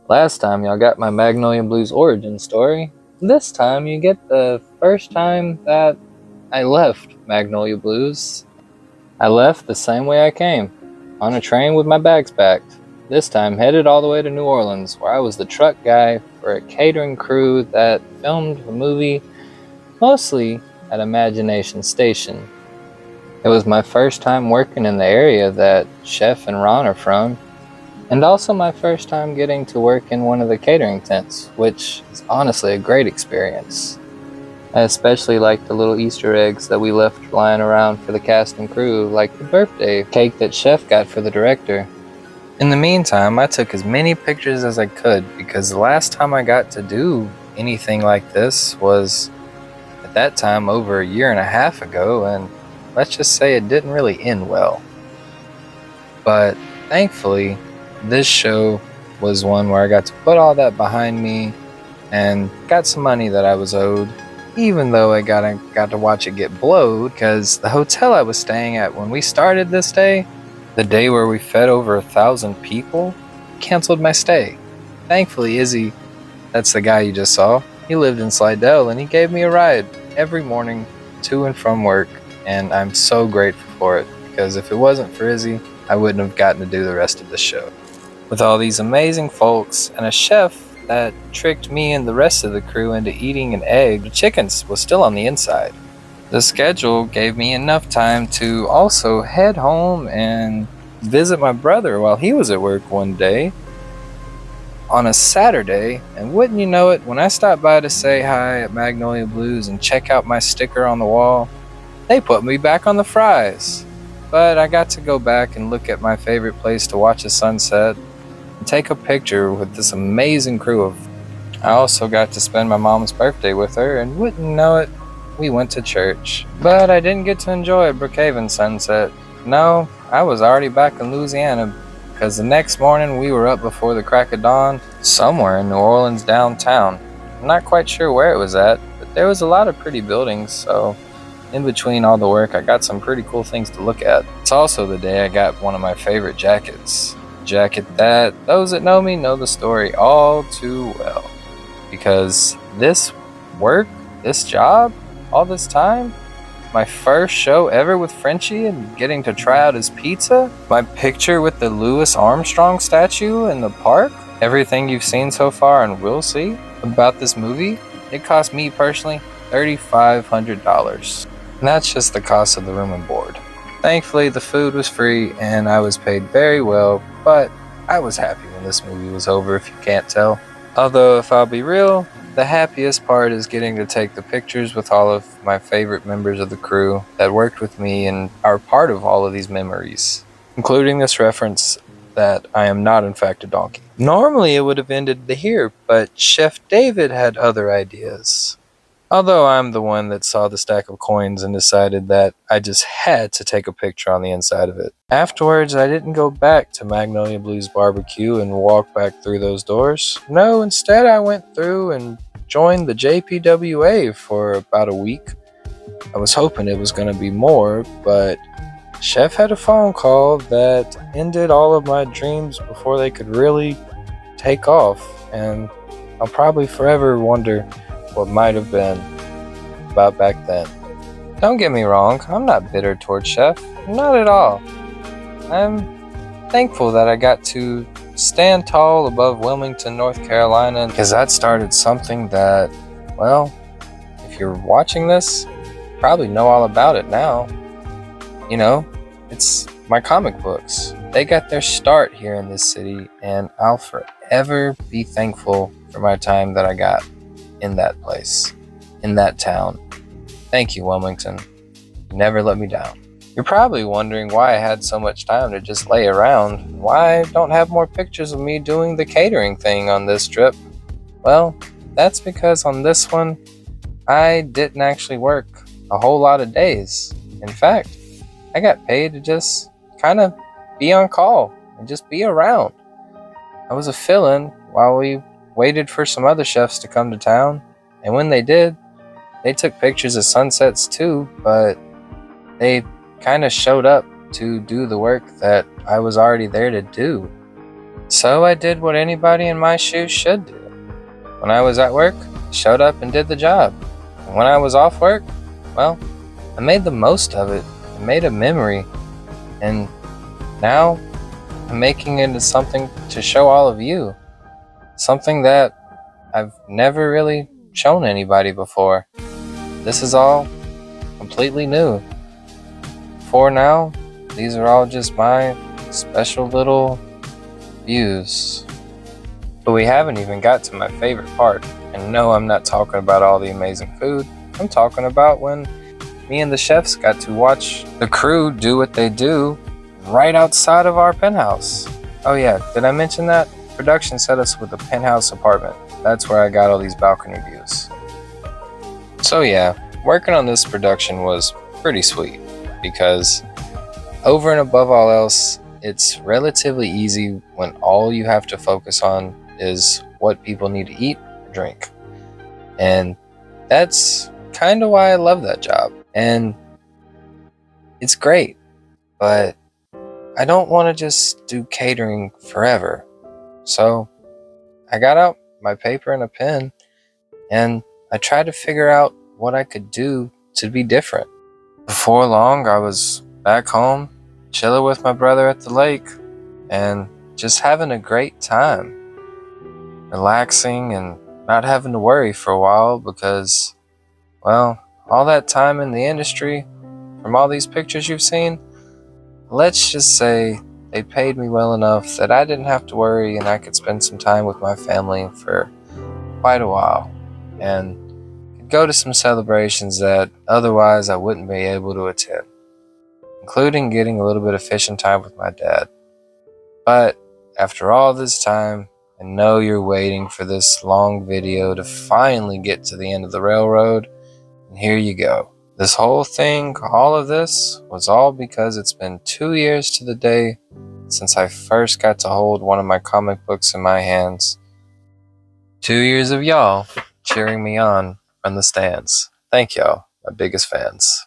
Last time y'all got my Magnolia Blues origin story. This time you get the first time that I left Magnolia Blues. I left the same way I came, on a train with my bags packed. This time headed all the way to New Orleans, where I was the truck guy for a catering crew that filmed the movie mostly at Imagination Station. It was my first time working in the area that Chef and Ron are from, and also my first time getting to work in one of the catering tents, which is honestly a great experience. I especially like the little Easter eggs that we left lying around for the cast and crew, like the birthday cake that Chef got for the director. In the meantime, I took as many pictures as I could because the last time I got to do anything like this was at that time over a year and a half ago, and let's just say it didn't really end well. But thankfully, this show was one where I got to put all that behind me and got some money that I was owed, even though I got to watch it get blowed because the hotel I was staying at when we started this day, the day where we fed over 1,000 people, canceled my stay. Thankfully, Izzy, that's the guy you just saw, he lived in Slidell and he gave me a ride every morning to and from work, and I'm so grateful for it because if it wasn't for Izzy, I wouldn't have gotten to do the rest of the show. With all these amazing folks and a chef that tricked me and the rest of the crew into eating an egg, the chickens was still on the inside. The schedule gave me enough time to also head home and visit my brother while he was at work one day on a Saturday, and wouldn't you know it, when I stopped by to say hi at Magnolia Blues and check out my sticker on the wall, they put me back on the fries. But I got to go back and look at my favorite place to watch the sunset and take a picture with this amazing crew. I also got to spend my mom's birthday with her, and wouldn't know it, we went to church. But I didn't get to enjoy a Brookhaven sunset. No, I was already back in Louisiana because the next morning we were up before the crack of dawn somewhere in New Orleans downtown. I'm not quite sure where it was at, but there was a lot of pretty buildings, so in between all the work I got some pretty cool things to look at. It's also the day I got one of my favorite jackets. A jacket that those that know me know the story all too well. Because this work, this job, all this time, my first show ever with Frenchie and getting to try out his pizza, my picture with the Louis Armstrong statue in the park, everything you've seen so far and will see about this movie, it cost me personally $3,500. And that's just the cost of the room and board. Thankfully, the food was free and I was paid very well, but I was happy when this movie was over, if you can't tell. Although, if I'll be real, the happiest part is getting to take the pictures with all of my favorite members of the crew that worked with me and are part of all of these memories, including this reference that I am not in fact a donkey. Normally it would have ended here, but Chef David had other ideas. Although I'm the one that saw the stack of coins and decided that I just had to take a picture on the inside of it. Afterwards, I didn't go back to Magnolia Blues Barbecue and walk back through those doors. No, instead I went through and joined the JPWA for about a week. I was hoping it was going to be more, but Chef had a phone call that ended all of my dreams before they could really take off, and I'll probably forever wonder what might have been about back then. Don't get me wrong, I'm not bitter towards Chef, not at all. I'm thankful that I got to stand tall above Wilmington, North Carolina, because that started something that, well, if you're watching this, you probably know all about it now. You know, it's my comic books. They got their start here in this city, and I'll forever be thankful for my time that I got in that place, in that town. Thank you, Wilmington. You never let me down. You're probably wondering why I had so much time to just lay around, why I don't have more pictures of me doing the catering thing on this trip. Well, that's because on this one, I didn't actually work a whole lot of days. In fact, I got paid to just kind of be on call and just be around. I was a fill-in while we waited for some other chefs to come to town, and when they did, they took pictures of sunsets too, but they kind of showed up to do the work that I was already there to do. So I did what anybody in my shoes should do. When I was at work, I showed up and did the job. And when I was off work, well, I made the most of it. I made a memory. And now I'm making it into something to show all of you. Something that I've never really shown anybody before. This is all completely new. For now, these are all just my special little views. But we haven't even got to my favorite part. And no, I'm not talking about all the amazing food. I'm talking about when me and the chefs got to watch the crew do what they do right outside of our penthouse. Oh yeah, did I mention that? Production set us with a penthouse apartment. That's where I got all these balcony views. So yeah, working on this production was pretty sweet because over and above all else, it's relatively easy when all you have to focus on is what people need to eat or drink. And that's kind of why I love that job. And it's great, but I don't want to just do catering forever. So I got out my paper and a pen and I tried to figure out what I could do to be different. Before long, I was back home, chilling with my brother at the lake and just having a great time. Relaxing and not having to worry for a while because, well, all that time in the industry, from all these pictures you've seen, let's just say they paid me well enough that I didn't have to worry and I could spend some time with my family for quite a while and could go to some celebrations that otherwise I wouldn't be able to attend, including getting a little bit of fishing time with my dad. But after all this time, I know you're waiting for this long video to finally get to the end of the railroad, and here you go. This whole thing, all of this, was all because it's been 2 years to the day since I first got to hold one of my comic books in my hands. 2 years of y'all cheering me on from the stands. Thank y'all, my biggest fans.